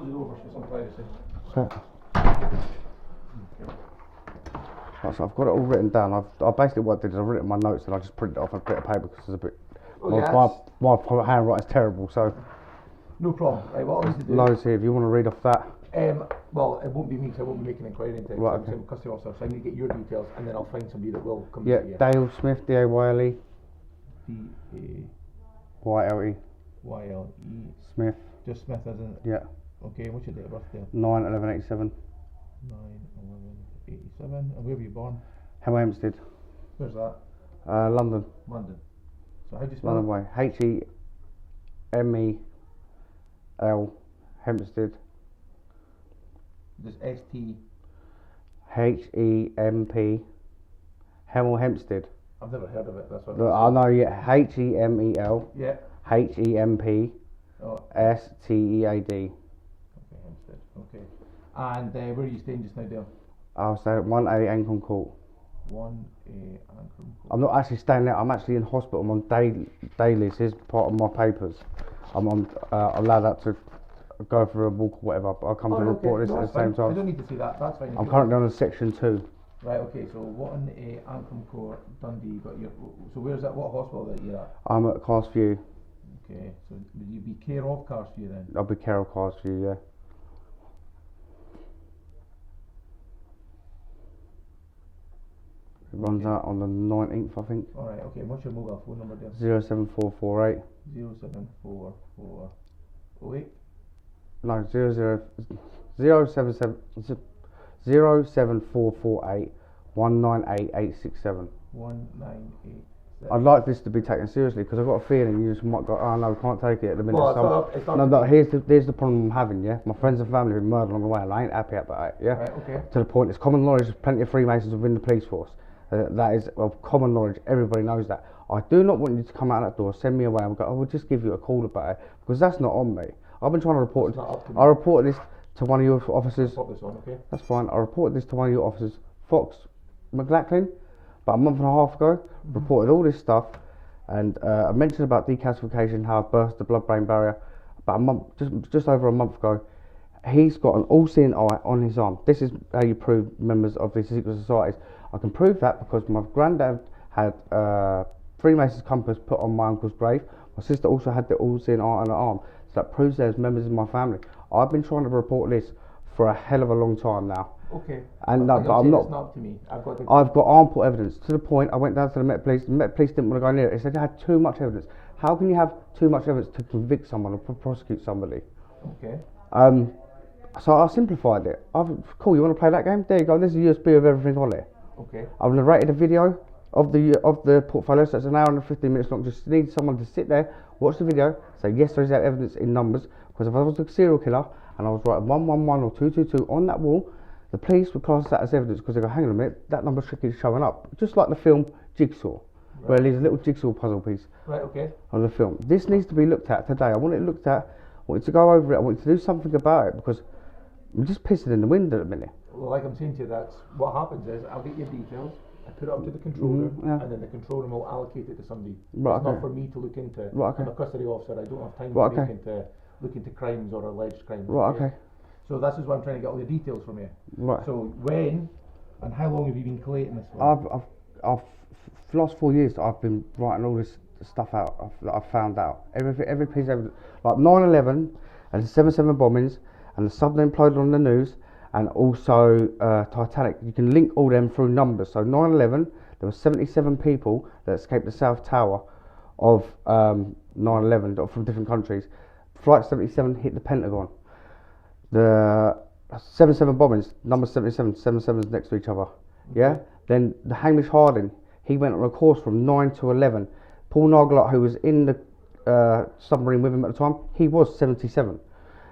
close it over for some privacy. Okay. Right, so I've got it all written down. I basically what I did is I've written my notes and I just printed it off on a bit of paper because it's a bit. My handwriting's terrible, so. No problem. Right, what I need to do. Loads here. If you want to read off that. Well, it won't be me, because I won't be making an inquiry into it. Right, I'm a custody officer, so I need to get your details, and then I'll find somebody that will come. Yeah, to you. Dale Smith, D-A-Y-L-E. D-A-Y-L-E. Smith. Just Smith, isn't it? Yeah. Okay, what's your date of birth there? 9/11/87. 9/11/87. And where were you born? Hempstead. Where's that? London. London. So how do you spell London way. H-E-M-E-L. Hempstead. Just S-T. H-E-M-P. Hemel Hempstead. I've never heard of it. That's what. I know. Yeah. H-E-M-E-L. Yeah. H-E-M-P. S-T-E-A-D. Okay, Hempstead. Okay. And where are you staying just now, Dale? I'll stay at 1A Ancon Court. 1A Ancon Court. I'm not actually staying there. I'm actually in hospital. I'm on daily. This is part of my papers. I'm on allowed that to go for a walk or whatever. But I'll come to report this at the same time. I don't need to see that. That's fine. I'm currently on a section 2. Right. Okay. So 1A Ancon Court, Dundee. Got your. So where's that? What hospital that you're at? I'm at Carsview. Okay. So would you be care of Carsview then? I'll be care of Carsview. Yeah. It runs out on the 19th, I think. Alright, okay. And what's your mobile phone number there? 07448. 07448. No, 07448 198867. 1987. I'd like this to be taken seriously because I've got a feeling you just might go, oh no, we can't take it at the minute. Well, no, here's the problem I'm having, yeah? My friends and family have been murdered on the way and I ain't happy about it, yeah? Right, okay. To the point, it's common knowledge there's plenty of Freemasons within the police force. That is of common knowledge, everybody knows that. I do not want you to come out that door, send me away and go, oh, we'll just give you a call about it, because that's not on me. I've been trying to report it. I reported this to one of your officers. Pop this on, okay? That's fine. I reported this to one of your officers, Fox McLachlan, about a month and a half ago. Reported all this stuff, and I mentioned about decalcification, how I burst the blood-brain barrier about a month, just over a month ago. He's got an all-seeing eye on his arm. This is how you prove members of these secret societies. I can prove that because my granddad had Freemason's compass put on my uncle's grave. My sister also had the all-seeing eye on her arm. So that proves there's members in my family. I've been trying to report this for a hell of a long time now. Okay. And but I'm not. It's not up to me. I've got ample evidence to the point. I went down to the Met Police. The Met Police didn't want to go near it. They said they had too much evidence. How can you have too much evidence to convict someone or prosecute somebody? Okay. So I simplified it. Cool. You want to play that game? There you go. There's a USB of everything on it. Okay. I've narrated a video of the portfolio, so it's an hour and 15 minutes long. Just need someone to sit there, watch the video, say yes, there is that evidence in numbers. Because if I was a serial killer and I was writing 111 or 222 on that wall, the police would class that as evidence because they go, hang on a minute, that number should keep showing up. Just like the film Jigsaw, where there's a little jigsaw puzzle piece. Right. Okay. On the film. This needs to be looked at today. I want it looked at. I want you to go over it. I want you to do something about it because I'm just pissing in the wind at the minute. Well, like I'm saying to you, that's what happens is I'll get your details, I put it up to the control room, and then the control room will allocate it to somebody. Right, it's not for me to look into. Right, okay. I'm a custody officer. I don't have time to look into crimes or alleged crimes. Right, okay. So this is why I'm trying to get all the details from you. Right. So when and how long have you been collating this for? I've for the last 4 years I've been writing all this stuff out. I've found out every piece of evidence, like 9/11 and the 7/7 bombings and the submarine imploded on the news. And also Titanic, you can link all them through numbers. So 9/11, there were 77 people that escaped the South Tower of 9/11 from different countries. Flight 77 hit the Pentagon. The 7/7 bombings, number 77, 77's next to each other. Okay. Yeah. Then the Hamish Harding, he went on a course from 9 to 11. Paul Nagelot, who was in the submarine with him at the time, he was 77.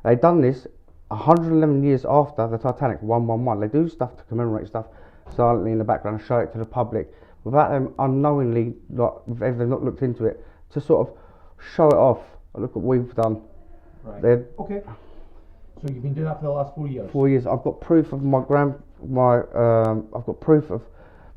They done this 111 years after the Titanic, 111. They do stuff to commemorate stuff silently in the background and show it to the public without them unknowingly, like, if they've not looked into it, to sort of show it off. Look what we've done. Right. Okay. So you've been doing that for the last 4 years? 4 years. I've got proof of I've got proof of,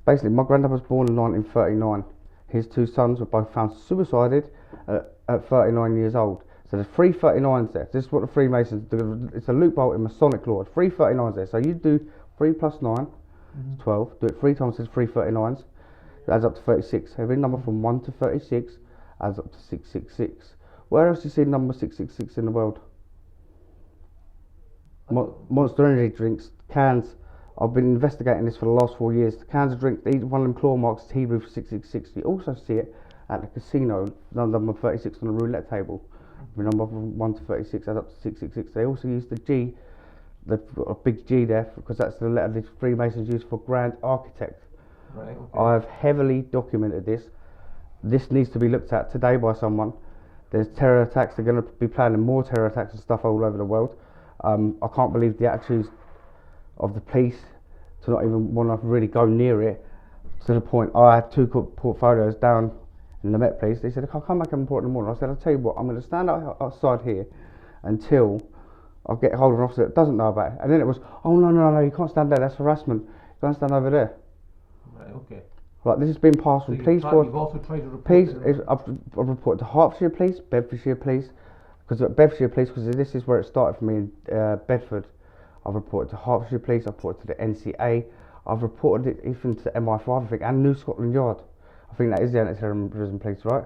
basically, my granddad was born in 1939. His two sons were both found suicided at 39 years old. So there's 339s there. This is what the Freemasons do. It's a loophole in Masonic law. 339s there. So you do 3 plus 9, 12. Do it 3 times, there's 339s. It adds up to 36. Every number from 1 to 36 adds up to 666. Where else do you see number 666 in the world? Monster Energy drinks, cans. I've been investigating this for the last 4 years. The cans of drink, each one of them claw marks is Hebrew for 666. You also see it at the casino, number 36 on the roulette table. The number from 1 to 36 adds up to 666. They also use the G, they've got a big G there because that's the letter the Freemasons use for Grand Architect. Right, okay. I've heavily documented this. This needs to be looked at today by someone. There's terror attacks. They're going to be planning more terror attacks and stuff all over the world. I can't believe the attitudes of the police to not even want to really go near it, to the point I had 2 portfolios down in the Met Police. They said, I'll come back and report in the morning. I said, I'll tell you what, I'm going to stand outside here until I get hold of an officer that doesn't know about it. And then it was, oh no, you can't stand there, that's harassment. Go and stand over there. Right, okay. Right, this has been passed from police force. You've also tried to report Police, it. I've reported to Hertfordshire Police, Bedfordshire Police, because this is where it started for me in Bedford. I've reported to Hertfordshire Police, I've reported to the NCA, I've reported it even to MI5, I think, and New Scotland Yard. I think that is the anti-terrorism police, right?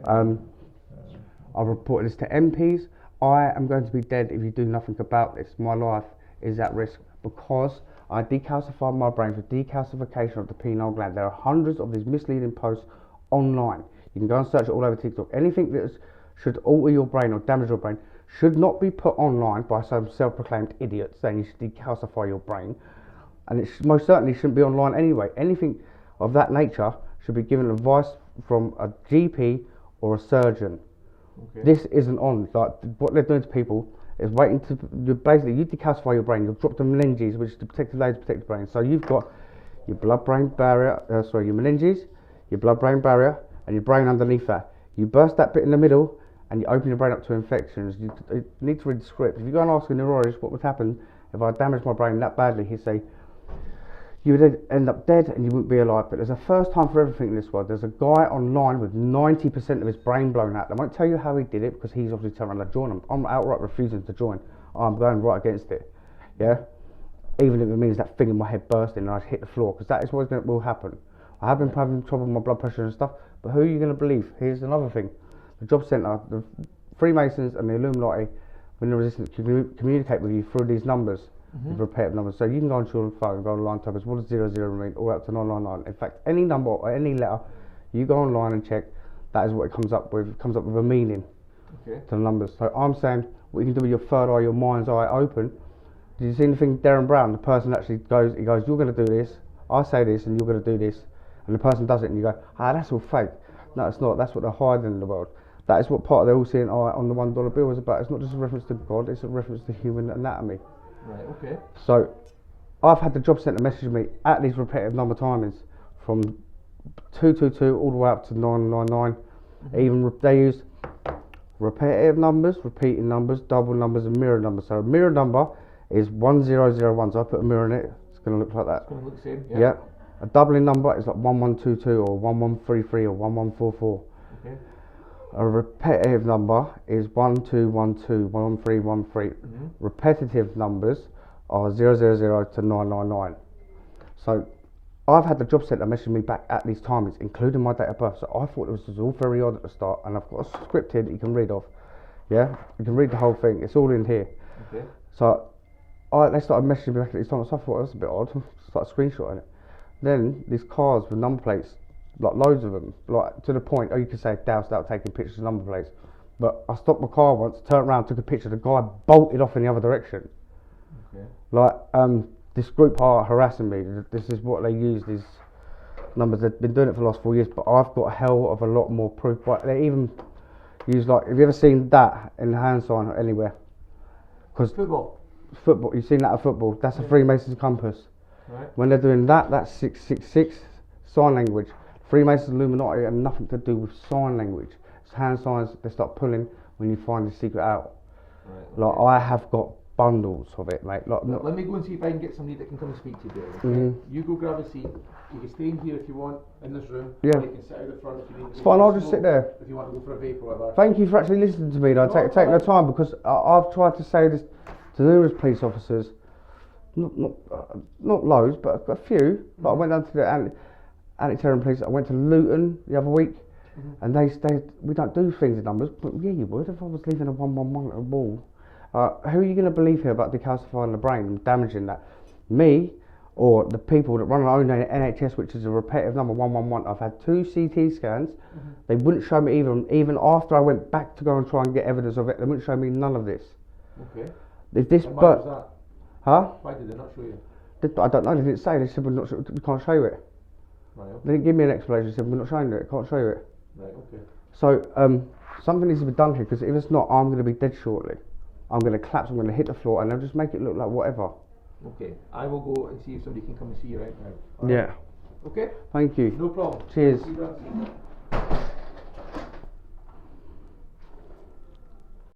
I've reported this to MPs. I am going to be dead if you do nothing about this. My life is at risk because I decalcified my brain for decalcification of the pineal gland. There are hundreds of these misleading posts online. You can go and search it all over TikTok. Anything that should alter your brain or damage your brain should not be put online by some self-proclaimed idiot saying you should decalcify your brain. And it most certainly shouldn't be online anyway. Anything of that nature should be given advice from a GP or a surgeon. Okay. This isn't on. Like, what they're doing to people is waiting to you decalcify your brain. You'll drop the meninges, which is the protective layers to protect the brain. So you've got your blood-brain barrier, your meninges, your blood-brain barrier, and your brain underneath that. You burst that bit in the middle, and you open your brain up to infections. You need to read the script. If you go and ask a neurologist what would happen if I damaged my brain that badly, he'd say you would end up dead and you wouldn't be alive. But there's a first time for everything in this world. There's a guy online with 90% of his brain blown out. I won't tell you how he did it because he's obviously turned around to join them. I'm outright refusing to join. I'm going right against it. Yeah? Even if it means that thing in my head bursting and I hit the floor, because that is what will happen. I have been having trouble with my blood pressure and stuff, but who are you going to believe? Here's another thing. The job centre, the Freemasons and the Illuminati, when the resistance communicate with you through these numbers. With repetitive numbers, so you can go onto your phone, go online, type as what does 00 mean, all up to 999. In fact, any number or any letter, you go online and check. That is what it comes up with. It comes up with a meaning to the numbers. So I'm saying, what you can do with your third eye, your mind's eye open. Did you see anything? Darren Brown, the person actually goes, he goes, you're going to do this. I say this, and you're going to do this, and the person does it, and you go, that's all fake. No, it's not. That's what they're hiding in the world. That is what part of the all-seeing eye on the $1 bill is about. It's not just a reference to God. It's a reference to human anatomy. Right, okay. So, I've had the job centre message me at these repetitive number timings from 222 all the way up to 999. Even they use repetitive numbers, repeating numbers, double numbers, and mirror numbers. So, a mirror number is 1001. So, I put a mirror in it. It's going to look like that. It's going to look the same. Yeah. A doubling number is like 1122 or 1133 or 1144. Okay. A repetitive number is 1212, 1313. Repetitive numbers are 000 to 999. So I've had the job centre message me back at these timings, including my date of birth. So I thought it was all very odd at the start, and I've got a script here that you can read off. Yeah, you can read the whole thing. It's all in here. Okay. So they started messaging me back at these times. So I thought that's a bit odd. Started screenshotting it. Then these cars with number plates. Like loads of them, like to the point, you could say doused out taking pictures of number plates. But I stopped my car once, turned around, took a picture, the guy bolted off in the other direction. Okay. Like, this group are harassing me. This is what they use, these numbers. They've been doing it for the last 4 years, but I've got a hell of a lot more proof. But they even use, like, have you ever seen that in the hand sign or anywhere? Because football, you've seen that at football. That's a Freemason's compass. Right. When they're doing that, that's 666 sign language. Freemasons and Illuminati have nothing to do with sign language. It's hand signs they start pulling when you find the secret out. Right, okay. Like, I have got bundles of it, mate. Like, let me go and see if I can get somebody that can come and speak to you. Okay? You go grab a seat. You can stay in here if you want, in this room. Yeah. Or you can sit out the front if you need. It's fine, I'll just sit there. If you want to go for a vape or whatever. Thank you for actually listening to me, though. Take the time, because I've tried to say this to numerous police officers. Not loads, but a few. But I went down to the anti-terrorism police. I went to Luton the other week, and they we don't do things in numbers, but yeah, you would if I was leaving a 111 at a wall. Who are you going to believe here about decalcifying the brain and damaging that? Me or the people that run our own NHS, which is a repetitive number 111. I've had 2 CT scans. They wouldn't show me even after I went back to go and try and get evidence of it. They wouldn't show me none of this. Okay. If this, and why but was that? huh? Why did they not show you? I don't know. They didn't say. They said we can't show you it. Right, okay. They didn't give me an explanation. They said we're not showing you it. Can't show you it. Right. Okay. So something needs to be done here, because if it's not, I'm going to be dead shortly. I'm going to collapse. I'm going to hit the floor, and they'll just make it look like whatever. Okay. I will go and see if somebody can come and see you right now. All yeah. right. Okay. Thank you. No problem. Cheers. See you.